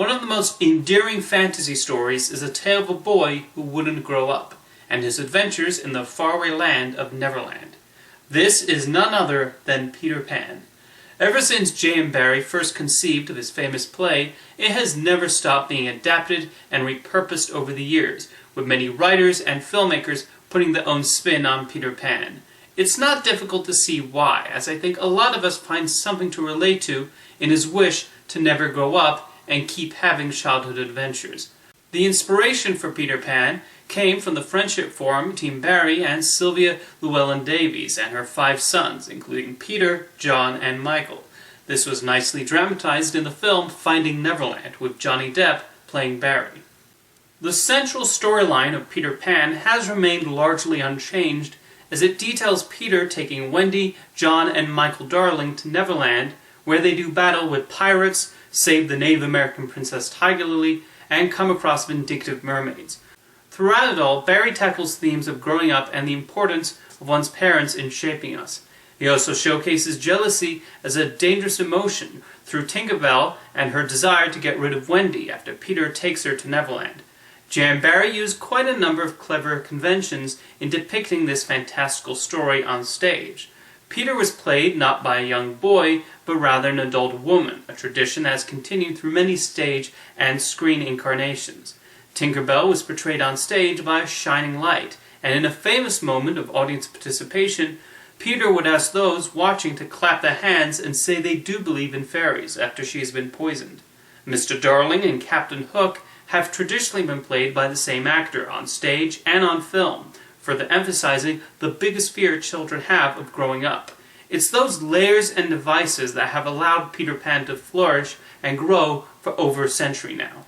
One of the most endearing fantasy stories is a tale of a boy who wouldn't grow up, and his adventures in the faraway land of Neverland. This is none other than Peter Pan. Ever since J. M. Barrie first conceived of his famous play, it has never stopped being adapted and repurposed over the years, with many writers and filmmakers putting their own spin on Peter Pan. It's not difficult to see why, as I think a lot of us find something to relate to in his wish to never grow up and keep having childhood adventures. The inspiration for Peter Pan came from the friendship forum between Barrie and Sylvia Llewellyn-Davies and her 5 sons, including Peter, John, and Michael. This was nicely dramatized in the film Finding Neverland, with Johnny Depp playing Barrie. The central storyline of Peter Pan has remained largely unchanged, as it details Peter taking Wendy, John, and Michael Darling to Neverland, where they do battle with pirates, save the Native American Princess Tiger Lily, and come across vindictive mermaids. Throughout it all, Barrie tackles themes of growing up and the importance of one's parents in shaping us. He also showcases jealousy as a dangerous emotion through Tinker Bell and her desire to get rid of Wendy after Peter takes her to Neverland. J. M. Barrie used quite a number of clever conventions in depicting this fantastical story on stage. Peter was played not by a young boy, but rather an adult woman, a tradition that has continued through many stage and screen incarnations. Tinker Bell was portrayed on stage by a shining light, and in a famous moment of audience participation, Peter would ask those watching to clap their hands and say they do believe in fairies after she has been poisoned. Mr. Darling and Captain Hook have traditionally been played by the same actor on stage and on film, further emphasizing the biggest fear children have of growing up. It's those layers and devices that have allowed Peter Pan to flourish and grow for over a century now.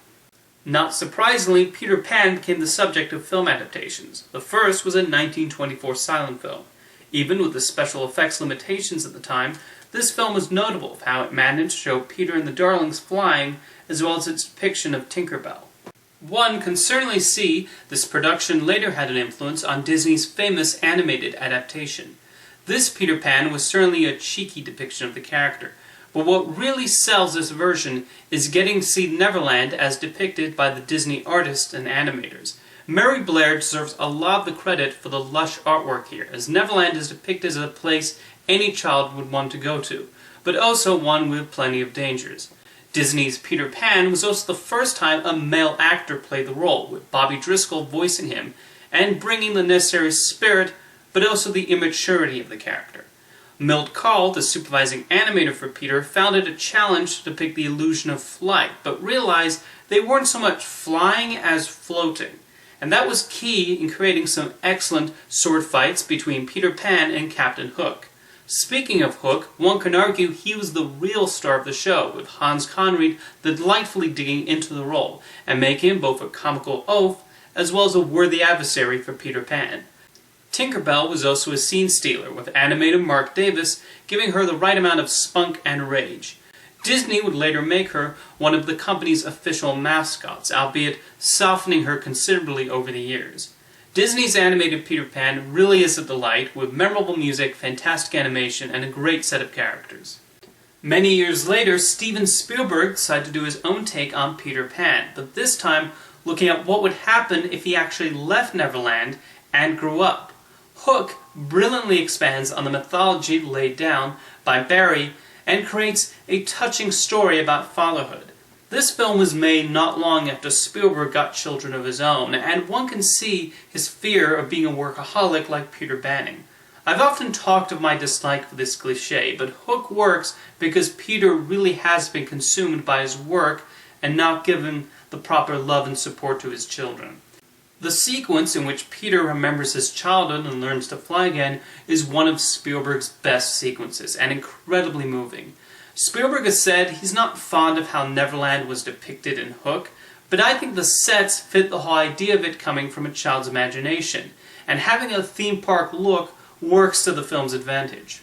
Not surprisingly, Peter Pan became the subject of film adaptations. The first was a 1924 silent film. Even with the special effects limitations at the time, this film was notable for how it managed to show Peter and the Darlings flying, as well as its depiction of Tinker Bell. One can certainly see this production later had an influence on Disney's famous animated adaptation. This Peter Pan was certainly a cheeky depiction of the character, but what really sells this version is getting to see Neverland as depicted by the Disney artists and animators. Mary Blair deserves a lot of the credit for the lush artwork here, as Neverland is depicted as a place any child would want to go to, but also one with plenty of dangers. Disney's Peter Pan was also the first time a male actor played the role, with Bobby Driscoll voicing him, and bringing the necessary spirit, but also the immaturity of the character. Milt Kahl, the supervising animator for Peter, found it a challenge to depict the illusion of flight, but realized they weren't so much flying as floating. And that was key in creating some excellent sword fights between Peter Pan and Captain Hook. Speaking of Hook, one can argue he was the real star of the show, with Hans Conried delightfully digging into the role, and making him both a comical oaf as well as a worthy adversary for Peter Pan. Tinker Bell was also a scene stealer, with animator Mark Davis giving her the right amount of spunk and rage. Disney would later make her one of the company's official mascots, albeit softening her considerably over the years. Disney's animated Peter Pan really is a delight, with memorable music, fantastic animation, and a great set of characters. Many years later, Steven Spielberg decided to do his own take on Peter Pan, but this time looking at what would happen if he actually left Neverland and grew up. Hook brilliantly expands on the mythology laid down by Barrie and creates a touching story about fatherhood. This film was made not long after Spielberg got children of his own, and one can see his fear of being a workaholic like Peter Banning. I've often talked of my dislike for this cliché, but Hook works because Peter really has been consumed by his work and not given the proper love and support to his children. The sequence in which Peter remembers his childhood and learns to fly again is one of Spielberg's best sequences, and incredibly moving. Spielberg has said he's not fond of how Neverland was depicted in Hook, but I think the sets fit the whole idea of it coming from a child's imagination, and having a theme park look works to the film's advantage.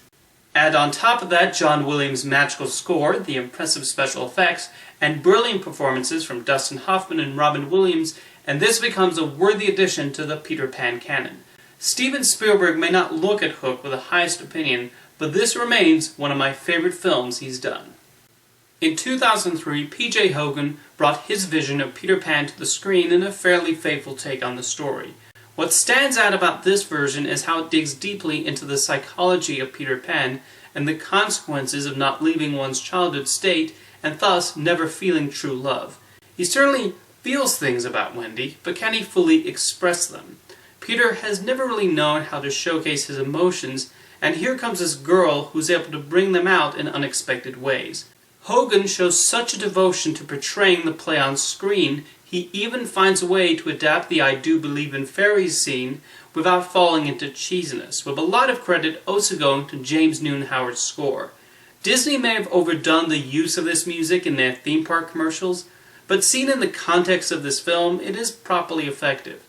Add on top of that John Williams' magical score, the impressive special effects, and brilliant performances from Dustin Hoffman and Robin Williams, and this becomes a worthy addition to the Peter Pan canon. Steven Spielberg may not look at Hook with the highest opinion, but this remains one of my favorite films he's done. In 2003, P.J. Hogan brought his vision of Peter Pan to the screen in a fairly faithful take on the story. What stands out about this version is how it digs deeply into the psychology of Peter Pan and the consequences of not leaving one's childhood state and thus never feeling true love. He certainly feels things about Wendy, but can he fully express them? Peter has never really known how to showcase his emotions, and here comes this girl who's able to bring them out in unexpected ways. Hogan shows such a devotion to portraying the play on screen, he even finds a way to adapt the I do believe in fairies scene without falling into cheesiness, with a lot of credit also going to James Newton Howard's score. Disney may have overdone the use of this music in their theme park commercials, but seen in the context of this film, it is properly effective.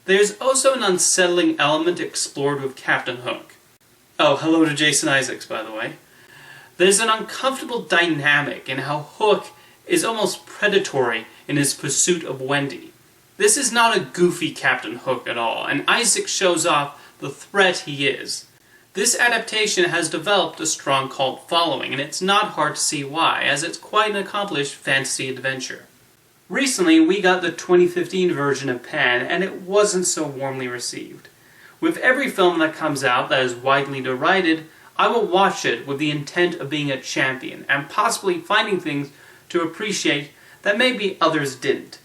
There's also an unsettling element explored with Captain Hook. Oh, hello to Jason Isaacs, by the way. There's an uncomfortable dynamic in how Hook is almost predatory in his pursuit of Wendy. This is not a goofy Captain Hook at all, and Isaac shows off the threat he is. This adaptation has developed a strong cult following, and it's not hard to see why, as it's quite an accomplished fantasy adventure. Recently, we got the 2015 version of Pan, and it wasn't so warmly received. With every film that comes out that is widely derided, I will watch it with the intent of being a champion, and possibly finding things to appreciate that maybe others didn't.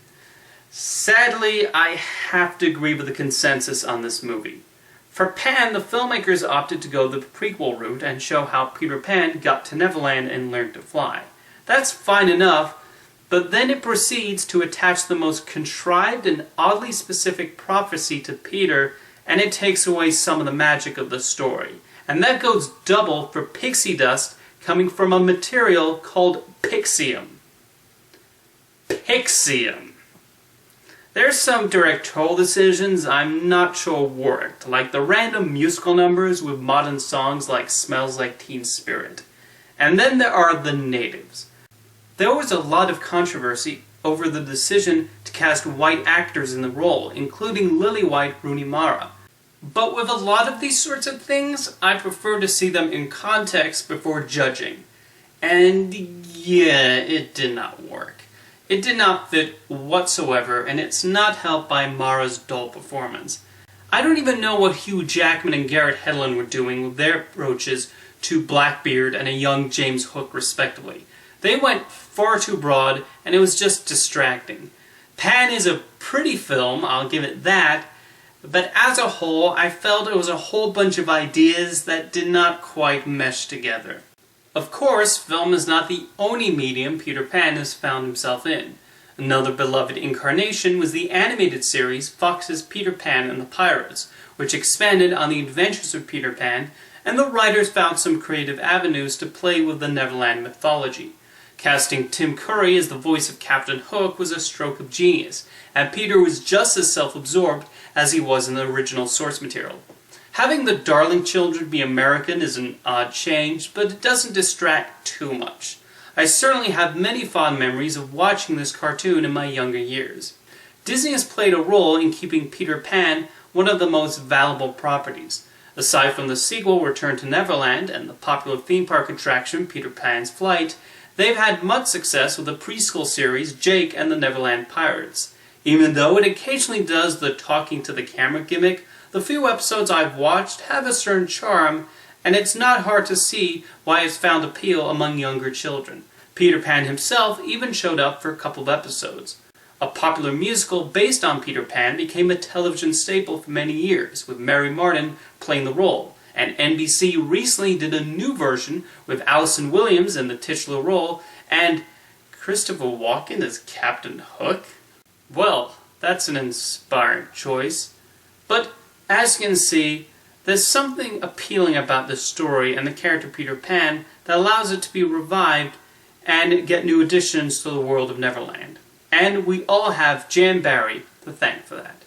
Sadly, I have to agree with the consensus on this movie. For Pan, the filmmakers opted to go the prequel route and show how Peter Pan got to Neverland and learned to fly. That's fine enough, but then it proceeds to attach the most contrived and oddly specific prophecy to Peter, and it takes away some of the magic of the story. And that goes double for pixie dust coming from a material called pixium. Pixium. There's some directorial decisions I'm not sure worked, like the random musical numbers with modern songs like Smells Like Teen Spirit. And then there are the natives. There was a lot of controversy over the decision to cast white actors in the role, including Lily White Rooney Mara. But with a lot of these sorts of things, I prefer to see them in context before judging. And yeah, it did not work. It did not fit whatsoever, and it's not helped by Mara's dull performance. I don't even know what Hugh Jackman and Garrett Hedlund were doing with their approaches to Blackbeard and a young James Hook respectively. They went far too broad, and it was just distracting. Pan is a pretty film, I'll give it that, but as a whole, I felt it was a whole bunch of ideas that did not quite mesh together. Of course, film is not the only medium Peter Pan has found himself in. Another beloved incarnation was the animated series Fox's Peter Pan and the Pirates, which expanded on the adventures of Peter Pan, and the writers found some creative avenues to play with the Neverland mythology. Casting Tim Curry as the voice of Captain Hook was a stroke of genius, and Peter was just as self-absorbed as he was in the original source material. Having the Darling children be American is an odd change, but it doesn't distract too much. I certainly have many fond memories of watching this cartoon in my younger years. Disney has played a role in keeping Peter Pan one of the most valuable properties. Aside from the sequel Return to Neverland and the popular theme park attraction Peter Pan's Flight, they've had much success with the preschool series Jake and the Neverland Pirates. Even though it occasionally does the talking to the camera gimmick, the few episodes I've watched have a certain charm, and it's not hard to see why it's found appeal among younger children. Peter Pan himself even showed up for a couple of episodes. A popular musical based on Peter Pan became a television staple for many years, with Mary Martin playing the role, and NBC recently did a new version with Allison Williams in the titular role, and Christopher Walken as Captain Hook? Well, that's an inspiring choice. But as you can see, there's something appealing about this story and the character Peter Pan that allows it to be revived and get new additions to the world of Neverland. And we all have Jan Barrie to thank for that.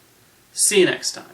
See you next time.